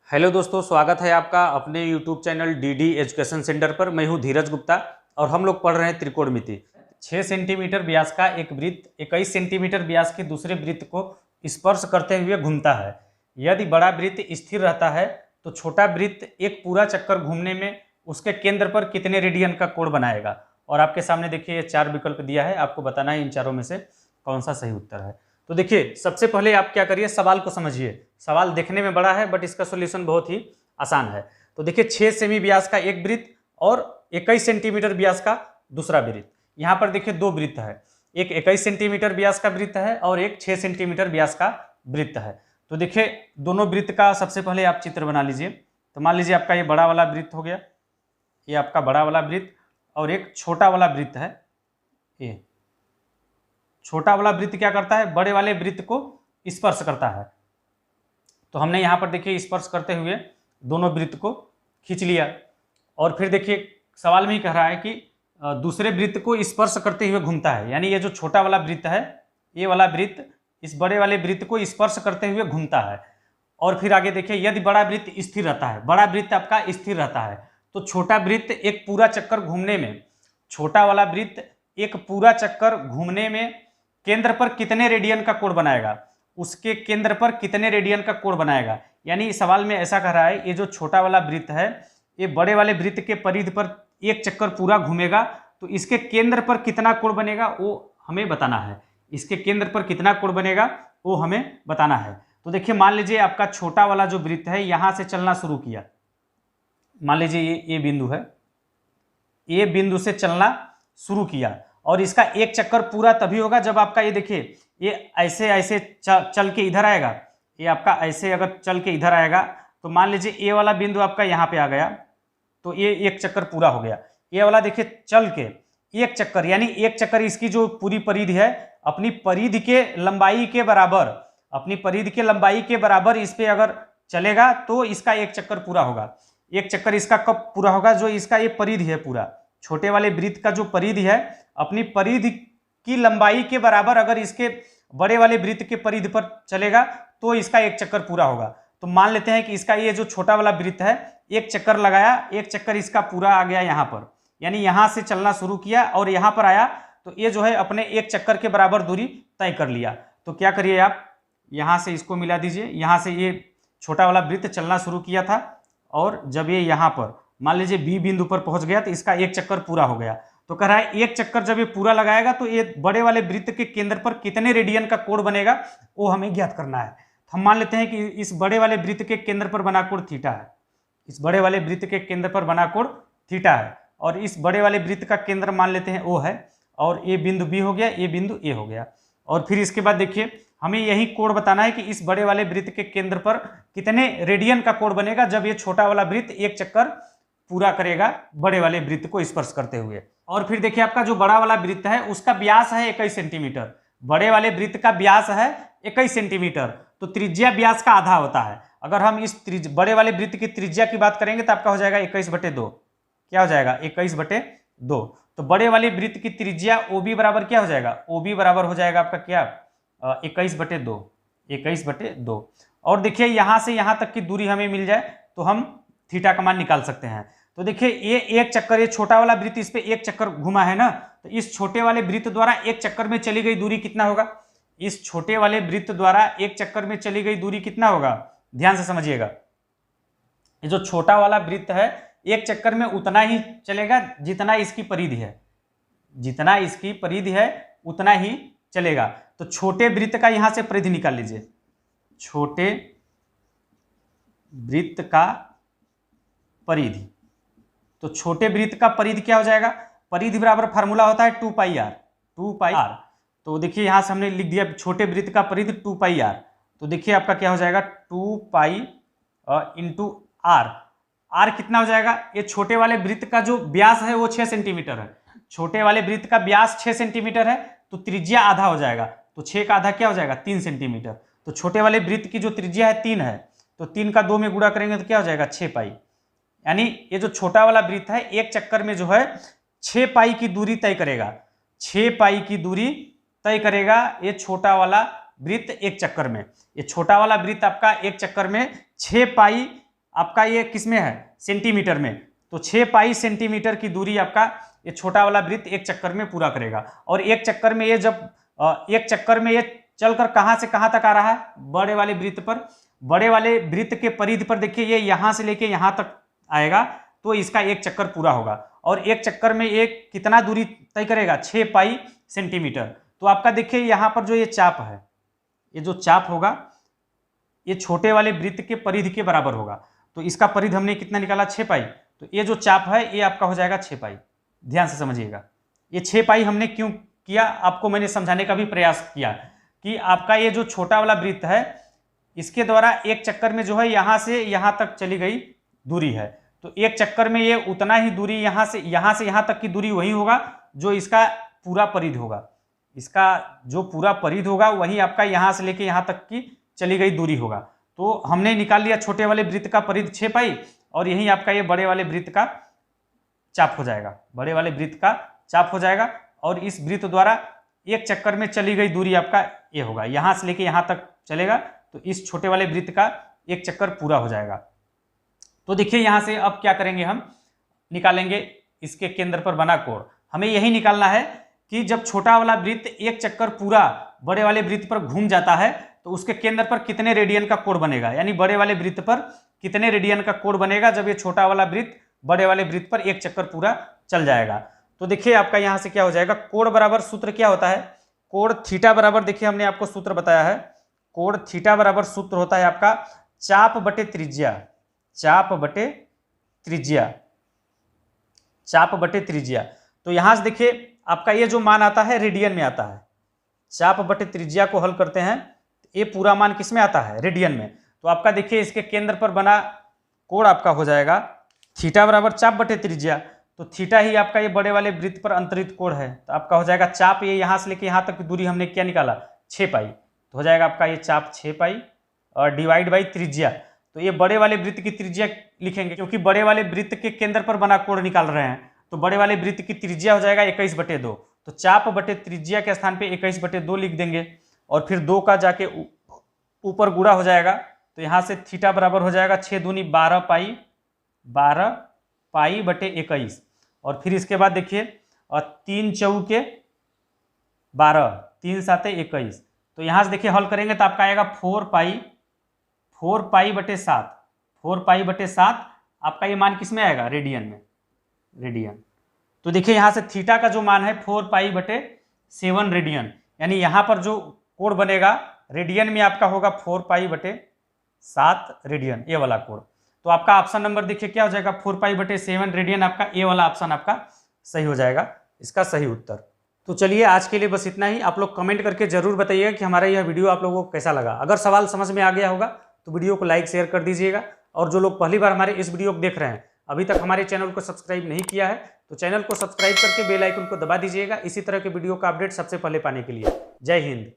Hello दोस्तों, स्वागत है आपका अपने YouTube channel DD education centre पर। मैं हूं धीरज गुप्ता और हम लोग पढ़ रहे हैं त्रिकोणमिति। 6 सेंटीमीटर व्यास का एक वृत्त 21 सेंटीमीटर व्यास के दूसरे वृत्त को स्पर्श करते हुए घूमता है। यदि बड़ा वृत्त स्थिर रहता है तो छोटा वृत्त एक पूरा चक्कर घूमने में उसके केंद्र पर कितने रेडियन का कोण बनाएगा। और आपके सामने देखिए ये 4 विकल्प दिया है, आपको बताना है इन चारों में से कौन सा सही उत्तर है। तो देखिए, सबसे पहले आप क्या करिए, सवाल को समझिए। सवाल देखने में बड़ा है बट इसका सॉल्यूशन बहुत ही आसान है। तो देखिए, 6 सेमी व्यास का एक वृत्त और 21 सेंटीमीटर व्यास का दूसरा वृत्त। यहाँ पर देखिए दो वृत्त है, एक 21 सेंटीमीटर व्यास का वृत्त है और एक 6 सेंटीमीटर व्यास का वृत्त है। तो देखिए, दोनों वृत्त का सबसे पहले आप चित्र बना लीजिए। तो मान लीजिए आपका ये बड़ा वाला वृत्त हो गया, ये आपका बड़ा वाला वृत्त, और एक छोटा वाला वृत्त है। ये छोटा वाला वृत्त क्या करता है, बड़े वाले वृत्त को स्पर्श करता है। तो हमने यहाँ पर देखिए स्पर्श करते हुए दोनों वृत्त को खींच लिया। और फिर देखिए सवाल में ही कह रहा है कि दूसरे वृत्त को स्पर्श करते हुए घूमता है, यानी ये जो छोटा वाला वृत्त है, ये वाला वृत्त इस बड़े वाले वृत्त को स्पर्श करते हुए घूमता है। और फिर आगे देखिए, यदि बड़ा वृत्त स्थिर रहता है, बड़ा वृत्त आपका स्थिर रहता है, तो छोटा वृत्त एक पूरा चक्कर घूमने में, छोटा वाला वृत्त एक पूरा चक्कर घूमने में केंद्र पर कितने रेडियन का कोण बनाएगा, उसके केंद्र पर कितने रेडियन का कोण बनाएगा। यानी सवाल में ऐसा कह रहा है, ये जो छोटा वाला वृत्त है ये बड़े वाले वृत्त के परिधि पर एक चक्कर पूरा घूमेगा, तो इसके केंद्र पर कितना कोण बनेगा वो हमें बताना है। इसके केंद्र पर कितना कोण बनेगा वो हमें बताना है। तो देखिए, मान लीजिए आपका छोटा वाला जो वृत्त है यहां से चलना शुरू किया। मान लीजिए ये बिंदु है, ये बिंदु से चलना शुरू किया, और इसका एक चक्कर पूरा तभी होगा जब आपका ये देखिए ये ऐसे ऐसे चल के इधर आएगा। ये आपका ऐसे अगर चल के इधर आएगा तो मान लीजिए ये वाला बिंदु आपका यहाँ पे आ गया, तो ये एक चक्कर पूरा हो गया। ये वाला देखिए चल के एक चक्कर, यानी एक चक्कर इसकी जो पूरी परिधि है अपनी परिधि के लंबाई के बराबर, अपनी परिधि के लंबाई के बराबर इस पे अगर चलेगा तो इसका एक चक्कर पूरा होगा। एक चक्कर इसका कब पूरा होगा, जो इसका ये परिधि है पूरा, छोटे वाले वृत्त का जो परिधि है अपनी परिधि की लंबाई के बराबर अगर इसके बड़े वाले वृत्त के परिधि पर चलेगा तो इसका एक चक्कर पूरा होगा। तो मान लेते हैं कि इसका ये जो छोटा वाला वृत्त है एक चक्कर लगाया, एक चक्कर इसका पूरा आ गया यहाँ पर, यानी यहाँ से चलना शुरू किया और यहाँ पर आया, तो ये जो है अपने एक चक्कर के बराबर दूरी तय कर लिया। तो क्या करिए आप, यहाँ से इसको मिला दीजिए। यहाँ से ये छोटा वाला वृत्त चलना शुरू किया था और जब ये यहाँ पर मान लीजिए बी बिंदु पर पहुंच गया तो इसका एक चक्कर पूरा हो गया। तो कह रहा है एक चक्कर जब ये पूरा लगाएगा तो ये बड़े वाले वृत्त के केंद्र पर कितने रेडियन का कोण बनेगा वो हमें ज्ञात करना है। हम मान लेते हैं कि इस बड़े वाले वृत्त के केंद्र पर बना कोण थीटा है, इस बड़े वाले वृत्त के केंद्र पर बना कोण थीटा है, और इस बड़े वाले वृत्त का केंद्र मान लेते हैं ओ है, और ये बिंदु बी हो गया, ये बिंदु ए हो गया। और फिर इसके बाद देखिए हमें यही कोण बताना है कि इस बड़े वाले वृत्त के केंद्र पर कितने रेडियन का कोण बनेगा जब ये छोटा वाला वृत्त एक चक्कर पूरा करेगा बड़े वाले वृत्त को स्पर्श करते हुए। और फिर देखिए आपका जो बड़ा वाला वृत्त है उसका व्यास है 21 सेंटीमीटर, बड़े वाले वृत्त का व्यास है 21 सेंटीमीटर, तो त्रिज्या व्यास का आधा होता है। अगर हम इस बड़े वाले वृत्त की त्रिज्या की बात करेंगे तो आपका हो जाएगा 21/2। क्या हो जाएगा, 21/2। तो बड़े वाले वृत्त की त्रिज्या OB बराबर क्या हो जाएगा, OB बराबर हो जाएगा आपका क्या, 21/2, 21/2। और देखिए यहाँ से यहाँ तक की दूरी हमें मिल जाए तो हम थीटा का मान निकाल सकते हैं। तो देखिए ये एक चक्कर, ये छोटा वाला वृत्त इस पे एक चक्कर घुमा है ना, तो इस छोटे वाले वृत्त द्वारा एक चक्कर में चली गई दूरी कितना होगा, इस छोटे वाले वृत्त द्वारा एक चक्कर में चली गई दूरी कितना होगा, ध्यान से समझिएगा। ये जो छोटा वाला वृत्त है एक चक्कर में उतना ही चलेगा जितना इसकी परिधि है, जितना इसकी परिधि है उतना ही चलेगा। तो छोटे वृत्त का यहां से परिधि निकाल लीजिए, छोटे वृत्त का परिधि। तो छोटे वृत्त का परिधि क्या हो जाएगा, परिधि बराबर फार्मूला होता है 2πr, 2πr। तो देखिए यहां से हमने लिख दिया छोटे वृत्त का परिधि 2πr। तो देखिए आपका क्या हो जाएगा 2π इंटू आर। आर कितना हो जाएगा, ये छोटे वाले वृत्त का जो व्यास है वो 6 सेंटीमीटर है, छोटे वाले वृत्त का व्यास 6 सेंटीमीटर है, तो त्रिज्या आधा हो जाएगा, तो 6 का आधा क्या हो जाएगा 3 सेंटीमीटर। तो छोटे वाले वृत्त की जो त्रिज्या है 3 है, तो 3 का 2 में गुणा करेंगे तो क्या हो जाएगा 6π। यानी ये जो छोटा वाला वृत्त है एक चक्कर में जो है 6π की दूरी तय करेगा, 6π की दूरी तय करेगा ये छोटा वाला वृत्त एक चक्कर में। ये छोटा वाला वृत्त आपका एक चक्कर में 6π आपका ये किस में है, सेंटीमीटर में। तो 6 पाई सेंटीमीटर की दूरी आपका ये छोटा वाला वृत्त एक चक्कर में पूरा करेगा। और एक चक्कर में ये जब एक चक्कर में ये चलकर कहाँ से कहाँ तक आ रहा है, बड़े वाले वृत्त पर। बड़े वाले वृत्त के परिधि पर देखिए ये यहाँ से लेके यहाँ तक आएगा, तो इसका एक चक्कर पूरा होगा। और एक चक्कर में ये कितना दूरी तय करेगा, 6 पाई सेंटीमीटर। तो आपका देखिए यहाँ पर जो ये चाप है, ये जो चाप होगा ये छोटे वाले वृत्त के परिधि के बराबर होगा। तो इसका परिधि हमने कितना निकाला, 6 पाई। तो ये जो चाप है ये आपका हो जाएगा 6 पाई। ध्यान से समझिएगा, ये 6 पाई हमने क्यों किया, आपको मैंने समझाने का भी प्रयास किया कि आपका ये जो छोटा वाला वृत्त है इसके द्वारा एक चक्कर में जो है यहाँ से यहाँ तक चली गई दूरी है। तो एक चक्कर में ये उतना ही दूरी यहाँ से यहाँ तक की दूरी वही होगा जो इसका पूरा परिधि होगा। इसका जो पूरा परिधि होगा वही आपका यहाँ से लेके यहाँ तक की चली गई दूरी होगा। तो हमने निकाल लिया छोटे वाले वृत्त का परिधि 6 पाई, और यही आपका ये बड़े वाले वृत्त का चाप हो जाएगा। बड़े वाले वृत्त का चाप हो जाएगा, और इस वृत्त द्वारा एक चक्कर में चली गई दूरी आपका ये होगा, यहाँ से लेके यहाँ तक चलेगा। तो इस छोटे वाले वृत्त का एक चक्कर पूरा हो जाएगा। तो देखिए यहाँ से अब क्या करेंगे, हम निकालेंगे इसके केंद्र पर बना कोण। हमें यही निकालना है कि जब छोटा वाला वृत्त एक चक्कर पूरा बड़े वाले वृत्त पर घूम जाता है तो उसके केंद्र पर कितने रेडियन का कोण बनेगा, यानी बड़े वाले वृत्त पर कितने रेडियन का कोण बनेगा जब ये छोटा वाला वृत्त बड़े वाले वृत्त पर एक चक्कर पूरा चल जाएगा। तो देखिए आपका यहाँ से क्या हो जाएगा, कोण बराबर सूत्र क्या होता है, कोण थीटा बराबर, देखिए हमने आपको सूत्र बताया है, कोण थीटा बराबर सूत्र होता है आपका चाप बटे त्रिज्या। चाप बटे त्रिज्या, चाप बटे त्रिज्या। तो यहां से देखिए आपका ये जो मान आता है रेडियन में आता है। चाप बटे त्रिज्या को हल करते हैं, ये पूरा मान किस में आता है, रेडियन में। तो आपका देखिए इसके केंद्र पर बना कोण आपका हो जाएगा थीटा बराबर चाप बटे त्रिज्या। तो थीटा ही आपका ये बड़े वाले वृत्त पर अंतरित कोण है। तो आपका हो जाएगा चाप, ये यहाँ से लेके यहाँ तक की दूरी हमने क्या निकाला, 6 पाई। तो हो जाएगा आपका ये चाप 6 पाई और डिवाइड बाई त्रिज्या। तो ये बड़े वाले वृत्त की त्रिज्या लिखेंगे क्योंकि बड़े वाले वृत्त के केंद्र पर बना कोण निकाल रहे हैं। तो बड़े वाले वृत्त की त्रिज्या हो जाएगा 21/2। तो चाप बटे त्रिज्या के स्थान पे 21/2 लिख देंगे, और फिर 2 का जाके ऊपर गुणा हो जाएगा। तो यहाँ से थीटा बराबर हो जाएगा 6 दूनी 12 पाई, 12 पाई बटे 21। और फिर इसके बाद देखिए 3 चौके 12, 3 साते 21। तो यहाँ से देखिए हल करेंगे तो आपका आएगा 4 पाई बटे 7। 4 पाई बटे 7 आपका ये मान किस में आएगा, रेडियन में, रेडियन। तो देखिए यहाँ से थीटा का जो मान है 4 पाई बटे 7 रेडियन, यानी यहाँ पर जो कोण बनेगा रेडियन में आपका होगा 4 पाई बटे 7 रेडियन, ये वाला कोण। तो आपका ऑप्शन नंबर देखिए क्या हो जाएगा, 4 पाई बटे 7 रेडियन, आपका ए वाला ऑप्शन आपका सही हो जाएगा, इसका सही उत्तर। तो चलिए आज के लिए बस इतना ही। आप लोग कमेंट करके जरूर बताइएगा कि हमारा यह वीडियो आप लोगों को कैसा लगा। अगर सवाल समझ में आ गया होगा तो वीडियो को लाइक शेयर कर दीजिएगा। और जो लोग पहली बार हमारे इस वीडियो को देख रहे हैं, अभी तक हमारे चैनल को सब्सक्राइब नहीं किया है, तो चैनल को सब्सक्राइब करके बेल आइकन को दबा दीजिएगा इसी तरह के वीडियो का अपडेट सबसे पहले पाने के लिए। जय हिंद।